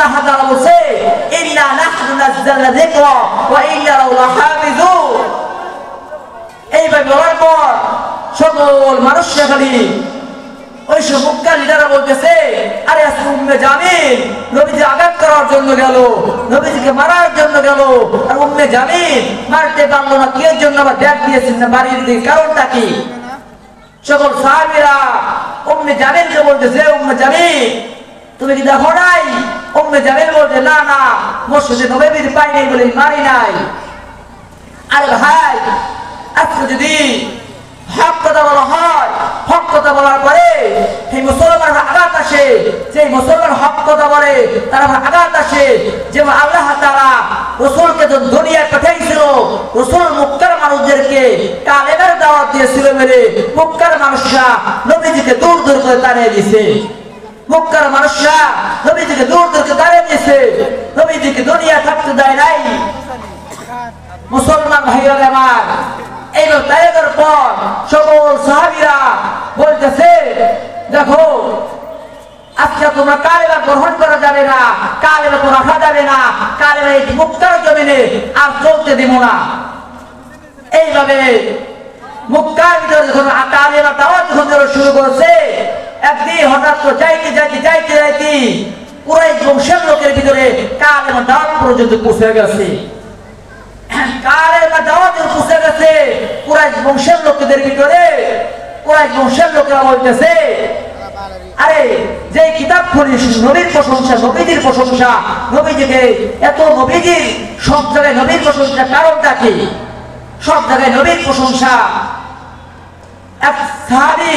আল্লাহ তাআলা বলেছে ইন্না নাহনু নাযালনা যিকরা ওয়া ইন্না লাহু লাহাফিজুন। এইভাবে বলার পর সকল মানুষরা খালি ওই সব মক্কা লিডাররা বলতেছে আরে আজকে উম্মে জামিল নবীজি আঘাত করার জন্য গেল, নবীজিকে মারার জন্য গেল, আর উম্মে জামিল মারতে পারলো না, কি এর জন্য আবার ব্যাগ দিয়েছেন না বাড়ির দিকে, কারণটা কি? সকল সাহাবীরা উম্মে জামিলকে বলতেছে উম্মে জামিল তুমি কি দেখো নাই? উম্মে জামিল বলতে না না মসজিদে নববীর পাই নাই বলে মারি নাই। আরে ভাই আজকে যদি হক কথা বলা হয়, হক কথা বলার পরে সেই মুসলমানরা আঘাত আসে, সেই মুসলমান হক কথা বলে তারা আঘাত আসে, যেমন আল্লাহ তাআলা রাসূলকে যখন দুনিয়ায় পাঠিয়েছিল, রাসূল মক্কার মানুষদেরকে কালেমার দাওয়াত দিয়েছিল বলে মক্কার মানুষরা নবীজিকে দূর দূর করে তাড়িয়ে দিয়েছে। মক্কার মানুষরা নবীজিকে দূর দূর করে তাড়িয়ে দিয়েছে, নবীজিকে দুনিয়া থাকতে দেয় নাই। মুসলমান ভাইরা আমার এইবার তাইদের পর সকল সাহাবীরা বলতেছে দেখো আজকে তোমরা কালেমা গ্রহণ করা যাবে না, কালেমা তো রাখা যাবে না, কালেমা এই মক্কার জমিনে আর চলতে দিব না। এইভাবে মক্কার ভিতরে যখন কালেমা দাওয়াত যখন শুরু করেছে, একদিন হঠাৎ তো যাইতে যাইতে যাইতে যাইতে কুরাইশ বংশের লোকের ভিতরে কালেমা দাওয়াত পর্যন্ত পৌঁছে গেছে। কালেমা দাওয়াত পৌঁছে গেছে কুরাইশ বংশের লোকদের ভিতরে। কুরাইশ বংশের লোকেরা বলতেছে আরে যে কিতাব পড়িস নবীর প্রশংসা, নবীদের প্রশংসা, নবীজিকে এত নবীজির সব জায়গায় নবীর প্রশংসা, কারণটা কি? সব জায়গায় নবীর প্রশংসা। এক সাহাবী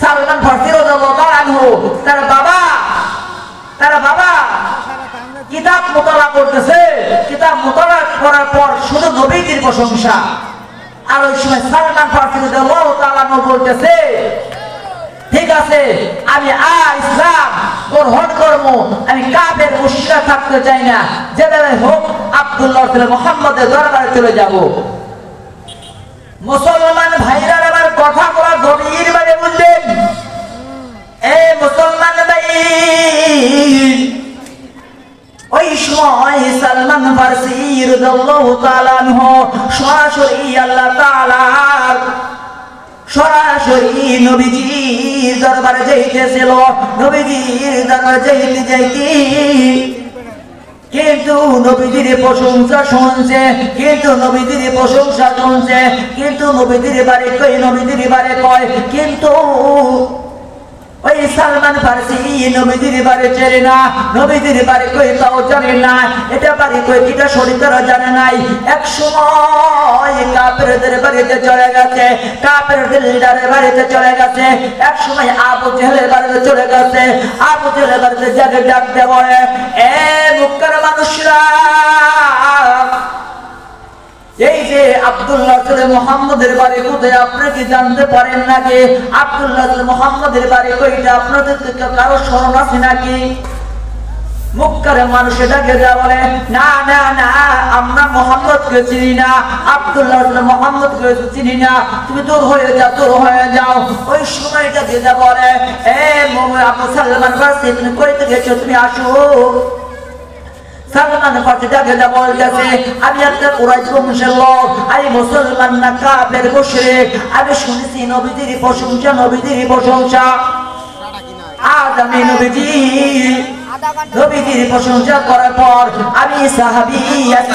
সালমান ফারসি রাদিয়াল্লাহু তাআলা আনহু তার বাবা কিতাব মোতালা করতেছে, কিতাব মোতালা করার পর শুধু নবীজির প্রশংসা। আর ওই সময় সালমান ফারসি রাদিয়াল্লাহু তাআলা আনহু বলতেছে ঠিক আছে আমি আর ইসলাম গ্রহণ করবো, আমি কাফের মুশরিক থাকতে চাই না, যেভাবে হোক আব্দুল্লাহ বিন মুহাম্মদের দরবারে চলে যাব। মুসলমান ভাইরা আমার কথা বলা গভীর ভাবে বুঝলেন? এই মুসলমান ভাই ওই সময় সালমান ফারসি রাদিয়াল্লাহু তাআলা আনহু সরাসরি আল্লাহ তাআলার সরাসরি নবীজির দরবারে যাইতেছিল। নবীজির দরবারে যাইতে কিন্তু নবীজির প্রশংসা শুনছে, কিন্তু নবীজির প্রশংসা শুনছে, কিন্তু নবীজির বারে কই, নবীজির বারে কয়, কিন্তু ওই সালমান ফারসি নবীজির বারে চেনে না, নবীজির বারে কই তাও জানে না, এটা বাড়ি কই এটা শরীররা জানে নাই। এক সময় কাফেরদের বাড়িতে চলে গেছে, কাফেরদের লিডারের বাড়িতে চলে গেছে, এক সময় আবু জেহেলের বাড়িতে চলে গেছে। আবু জেহেলের বাড়িতে যাকে ডাকতে বলে এ মক্কার মানুষরা, এই যে আব্দুল্লাহ বিন মুহাম্মদের বাড়ি কোথায় আপনি কি জানতে পারেন নাকি? আব্দুল্লাহ বিন মুহাম্মদের বাড়ি কইটা আপনাদের কারো স্মরণ আছে নাকি? মক্কার মানুষ এটাকে যা বলে না না না আমরা মুহাম্মদকে চিনি না, আব্দুল্লাহ বিন মুহাম্মদকে চিনি না, তুমি দূর হয়ে যাও, দূর হয়ে যাও। ওই সময়টা যে যা বলে এ আবু সালমান ফারসি তুমি কই থেকে গেছো, তুমি আসো। সালমান ফারসি ডাকে যা বলতেছে আমি একটা কুরাইশ বংশের লোক, আমি মুসলমান না কাফের মুশরিক, আমি শুনেছি নবীজির প্রশংসা, নবীজির প্রশংসা। আজ আমি নবীজির প্রশংসা করার পর আমি সাহাবী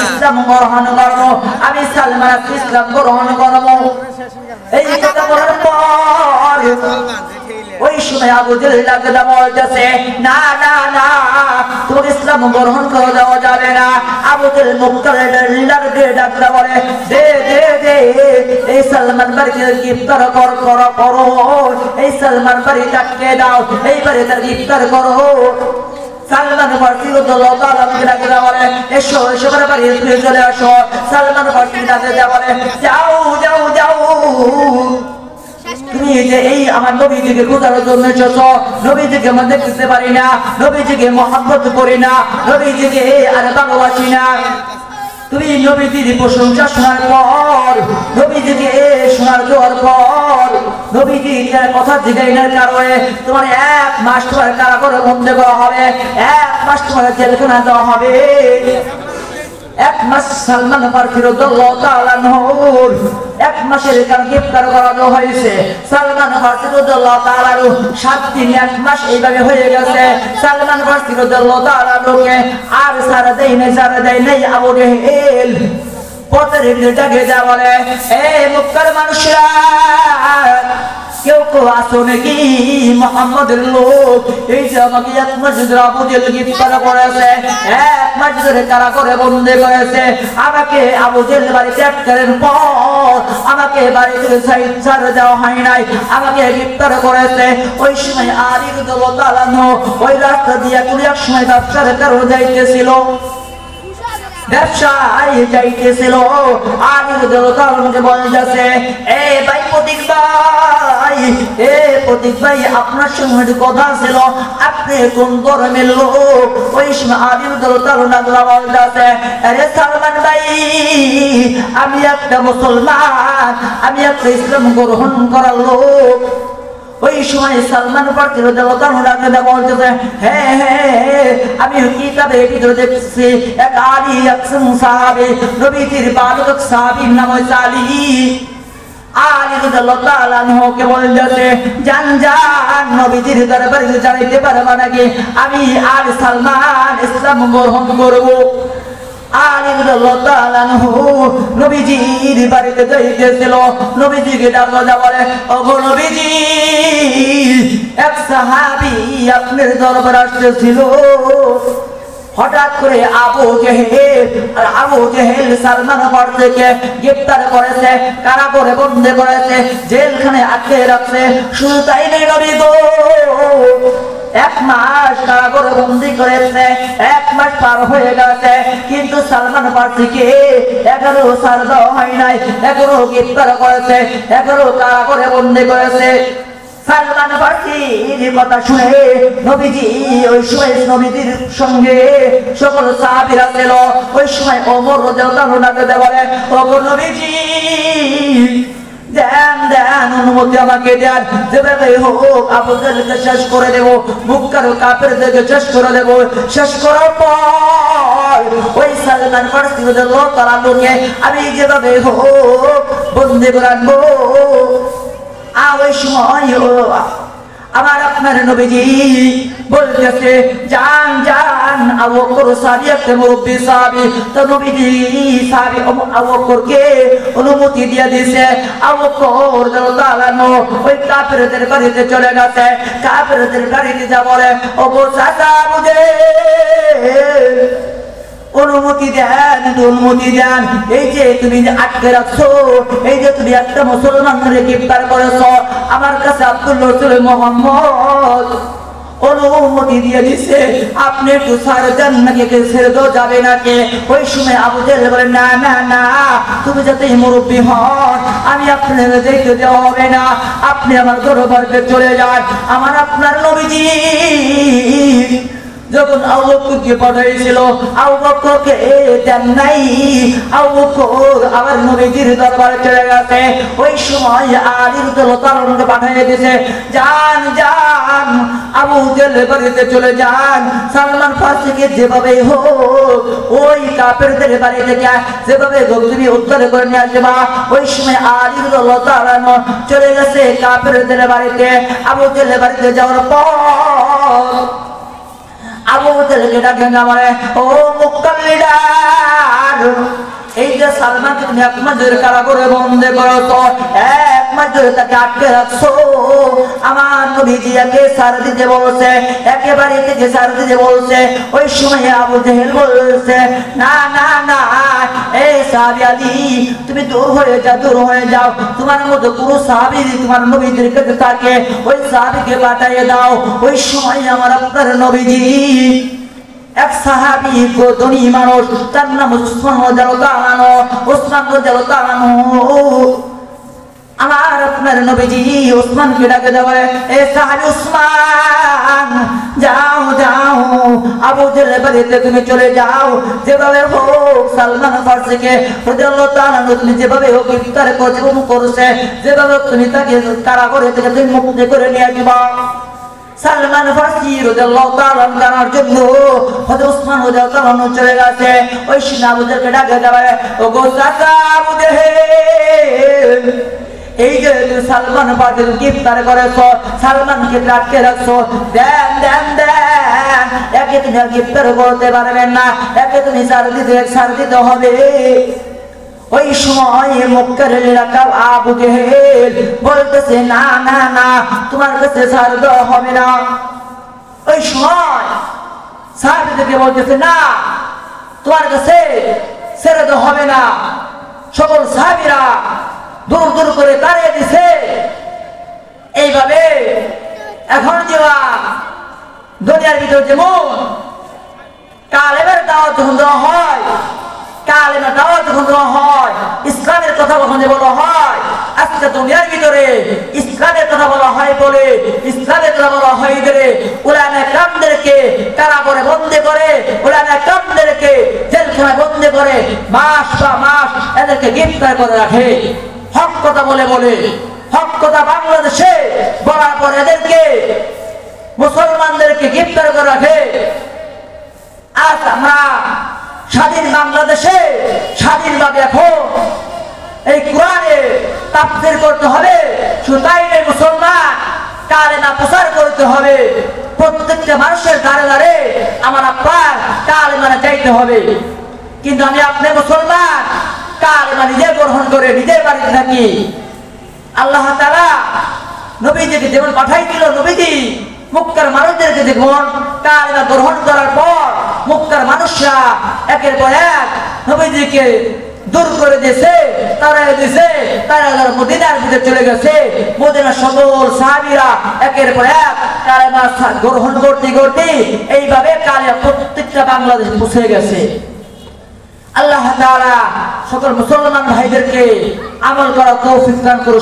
ইসলাম গ্রহণ করবো, আমি সালমান ইসলাম গ্রহণ করবো। এই কথা বলার পর ওই সময় আবু জেহেল ডাকে বলতেছে না না না তোর ইসলাম গ্রহণ করে দেওয়া যাবে না। আবু জেহেল মক্কার লিডারকে ডাকতে বলে দে দে দে এই সালমান বাড়িকে গ্রেফতার করো, এই সালমান বাড়ি ডাককে দাও, এই বাড়ি তার গ্রেফতার করো। সালমান ফারসি রাদিয়াল্লাহু তাআলা ডাকে বলে এসো এসো করে বাড়ি চলে আসো। সালমান ফারসি ডাকে বলে যাও যাও যাও, তুমি যে এই আমার নবীজিকে খোঁজার জন্য এসেছো, নবীজিকে আমরা দেখতে পারি না, নবীজিকে মহব্বত করি না, নবীজিকে আর ভালোবাসি না। তুমি নবীজির প্রশংসা শোনার পর, নবীজিকে শোনার দেওয়ার পর নবীজি কথা জিগাইনার কারণে তোমার 1 মাস তোমার কারাগারে বন্দী করা হবে, 1 মাস তোমার জেলখানা দেওয়া হবে। 1 মাস সালমান ফারসি রাদিয়াল্লাহু তাআলা আনহুর 1 মাসের কারণে গ্রেফতার করানো হয়েছে। সালমান ফারসি রাদিয়াল্লাহু তাআলা 7 দিন 1 মাস এইভাবে হয়ে গেছে। সালমান ফারসি রাদিয়াল্লাহু তাআলা লোকে আর সারা দেয় নাই আবু জেহেল পথের ডাকে যা বলে, এই মক্কার মানুষরা কেউ কেউ আসো নাকি মুহাম্মদের লোক, এই যে আমাকে 1 মাস ধরে আবু জেহেল গ্রেফতার করেছে, 1 মাস ধরে কারা করে বন্দী করেছে। আমাকে আবু জেহেল বাড়ি ত্যাগ করার পর আমাকে বাড়ি থেকে ছাড় দেওয়া হয় নাই, আমাকে গ্রেফতার করেছে। ওই সময় আলী রাদিয়াল্লাহু তাআলা ওই রাস্তা দিয়ে কোন এক সময় ব্যবসার কারণে যাইতেছিল, ব্যবসায় যাইতেছিল। আলী রাদিয়াল্লাহু তাআলা আমাকে বলতেছে, এ ভাই প্রতীক ভাই আপনার সঙ্গে কথা ছিল, আপনি কোন ধর্মের লোক? ওই সময় আলী রাদিয়াল্লাহু তাআলা বলতেছে, আরে সালমান ভাই আমি একটা মুসলমান, আমি একটা ইসলাম গ্রহণ করার লোক। ওই সময় সালমান ফারসি রাদিয়াল্লাহু তাআলা বলতেছে, হ্যাঁ আমি কিতাবে ভিতরে দেখছি এক আলী একজন সাহাবী, নবীজির বালক সাহাবীর নাম হচ্ছে আলী। আলী রাদিয়াল্লাহু তাআলা আনহুকে বলতেছে, জান নবীজির দরবারে জানাইতে পারবা নাকি আমি আর সালমান ইসলাম গ্রহণ করব? আলী রাদিয়াল্লাহু তাআলা আনহু নবীজির বাড়িতে যাইতেছিল, নবীজিকে ডাকা বলে, ওগো নবীজি এক সাহাবী আপনার দরবারে আসতেছিল। হঠাৎ করে আবু জেহেল সালমান ফারসিকে গ্রেফতার করেছে, কারাগারে বন্দী করেছে, জেলখানায় আটকে রাখছে। শুধু তাই নয় নবী গো, 1 মাস কারাগারে বন্দী করেছে, 1 মাস পার হয়ে গেছে, কিন্তু সালমান ফারসিকে এখনো ছাড় দেওয়া হয় নাই, এখনো গ্রেফতার করেছে, এখনো কারাগারে বন্দী করেছে। সালমান ফারসির কথা শুনে নবীজি ওই সময় নবীজির সঙ্গে সকল সাহাবীরা ছিল। ওই সময় ওমর রাদিয়াল্লাহু তাআলা বলে, ওগো নবীজি দেন অনুমতি আমাকে দেন, যেভাবে হোক আবু জেহেলকে শেষ করে দেব, মক্কার কাফেরদেরকে শেষ করে দেব। শেষ করার পর ওই সালমান ফারসি রাদিয়াল্লাহু তাআলা আমি যেভাবে হোক বন্দী করে আনবো। ওই সময় আমার আপনার নবীজি বলতেছে, জান আবু বকর সাহাবী একটা মুরব্বী সাহাবী, তো নবীজি সাহাবী আবু বকরকে অনুমতি দিয়ে দিয়েছে। আবু বকর রাদিয়াল্লাহু ওই কাফেরদের বাড়িতে চলে গেছে। কাফেরদের বাড়িতে যা বলে, ওগো চাচা আবু জেহেল অনুমতি দেন, এই যে তুমি আটকে রাখছো, এই যে তুমি একটা মুসলমানকে গ্রেফতার করেছো, আমার কাছে আব্দুল্লাহ রাসূল মুহাম্মদ অনুমতি দিয়ে দিছে, আপনি একটু ছাড় দেন নাকি, ছেড়ে দেওয়া যাবে নাকি? ওই সময় আবু জেহেল বলে, না তুমি যাতে মুরব্বী হন, আমি আপনার যেতে দেওয়া হবে না, আপনি আমার দরবারে চলে যান। আমার আপনার নবীজি যখন আবু বকরকে পাঠাইছিল, আবু বকরকে দেন নাই, আবু বকর আবার নবীজির দরবারে চলে গেছে। ওই সময় আলী রাদিয়াল্লাহু তাআলা পাঠিয়ে দিয়েছে, জান আবু জেহেলের বাড়িতে চলে যান, সালমান ফারসিকে যেভাবে হোক ওই কাফেরদের বাড়ি থেকে যেভাবে হোক তুমি উদ্ধার করে নিয়ে আসবা। ওই সময় আলী রাদিয়াল্লাহু তাআলা চলে গেছে কাফেরদের বাড়িতে। আবু জেহেলের বাড়িতে যাওয়ার পর আবু জেহেলকে ডাকে বলে, ও মক্কার লিডার, এই যে সালমানকে তুমি 1 মাস ধরে কারাগারে বন্দী করেছো, 1 মাস ধরে তাকে আটকে রাখছো, আমার নবীজি একে ছাড় দিতে বলছে, একেবারে থেকে ছাড় দিতে বলছে। ওই সময় আবু জেহেল বলছে, না এই সাহাবী আলী তুমি দূর হয়ে যাও, তোমার মতো পুরো সাহাবী তোমার নবীজির কাছে থাকে, ওই সাহাবীকে পাঠিয়ে দাও। ওই সময় আমার আপনার নবীজি এক সাহাবী ধনী মানুষ, তার নাম উসমান রাদিয়াল্লাহু তাআলা আমার আপনার নবীজি উসমানকে ডাকে দেওয়া, এ সাহাবী উসমান যাও আবু জেহেলের বাড়িতে তুমি চলে যাও, যেভাবে হোক সালমান ফারসিকে রাদিয়াল্লাহু তাআলা তুমি যেভাবে হোক গ্রেফতার করেছে, যেভাবে তুমি তাকে কারাগার থেকে তুমি মুক্তি করে নিয়ে আসবা। সালমান ফারসি রাদিয়াল্লাহু তাআলা জানার জন্য হযরত ওসমান রাদিয়াল্লাহু তাআলা চলে গেছে। ওই সিনা আবু জেহেলকে ডাকে যাবে, ও গো চাচা আবু জেহেল, এই যে সালমান ফারসি গ্রেফতার করেছো, সালমানকে আটকে রাখছো, দেন দেন দেন, একে তুমি গ্রেফতার করতে পারবেন না, একে তুমি ছাড় দিতে হবে। ওই সময় মক্কার এলাকা আবু জেহেল বলতেছে না না না, তোমার কাছে ছাড় দেওয়া হবে না। ওই সময় সাহাবীদেরকে বলতেছে না, তোমার কাছে ছেড়ে দেওয়া হবে না। সকল সাহাবীরা দূর দূর করে দাঁড়িয়ে দিছে। এইভাবে এখন যেবা দুনিয়ার ভিতর যেমন কালেমের দাওয়াত যখন দেওয়া হয়, কালেমের দাওয়াত যখন দেওয়া হয়, ইসলামের কথা যখন বলা হয়, আজকে দুনিয়ার ভিতরে ইসলামের কথা বলা হয় বলে, ইসলামের কথা বলা হয় বলে উলামায়ে কেরামদেরকে কারাগারে বন্দী করে, উলামায়ে কেরামদেরকে জেলখানায় বন্দী করে মাস বা মাস এদেরকে গ্রেফতার করে রাখে। হক কথা বলে বলে, হক কথা বাংলাদেশে বলার পর এদেরকে মুসলমানদেরকে গ্রেফতার করে রাখে। আজ আমরা স্বাধীন বাংলাদেশে স্বাধীনভাবে এখন এই কোরআনে তাফসীর করতে হবে, শুধু তাই নয়, মুসলমান কালেমা প্রচার করতে হবে। প্রত্যেকটা মানুষের দ্বারে দ্বারে আমার আপনার কালেমা চাইতে হবে। কিন্তু আমি আপনি মুসলমান কালেমা নিজে গ্রহণ করে নিজের বাড়িতে থাকি। আল্লাহ তাআলা নবীজিকে যেমন পাঠাইছিল, নবীজি মক্কার মানুষদেরকে যেমন কালেমা গ্রহণ করার পর মক্কার মানুষরা একের পর এক নবীজিকে দূর করে দিয়েছে, তারা মদিনার ভিতরে চলে গেছে। মদিনার সকল সাহাবীরা একের পর এক কালেমা গ্রহণ করতে করতে এইভাবে কালেমা প্রত্যেকটা বাংলাদেশ পৌঁছে গেছে। আল্লাহ তাআলা সকল মুসলমান ভাইদেরকে আমল করার তৌফিক দান করুন।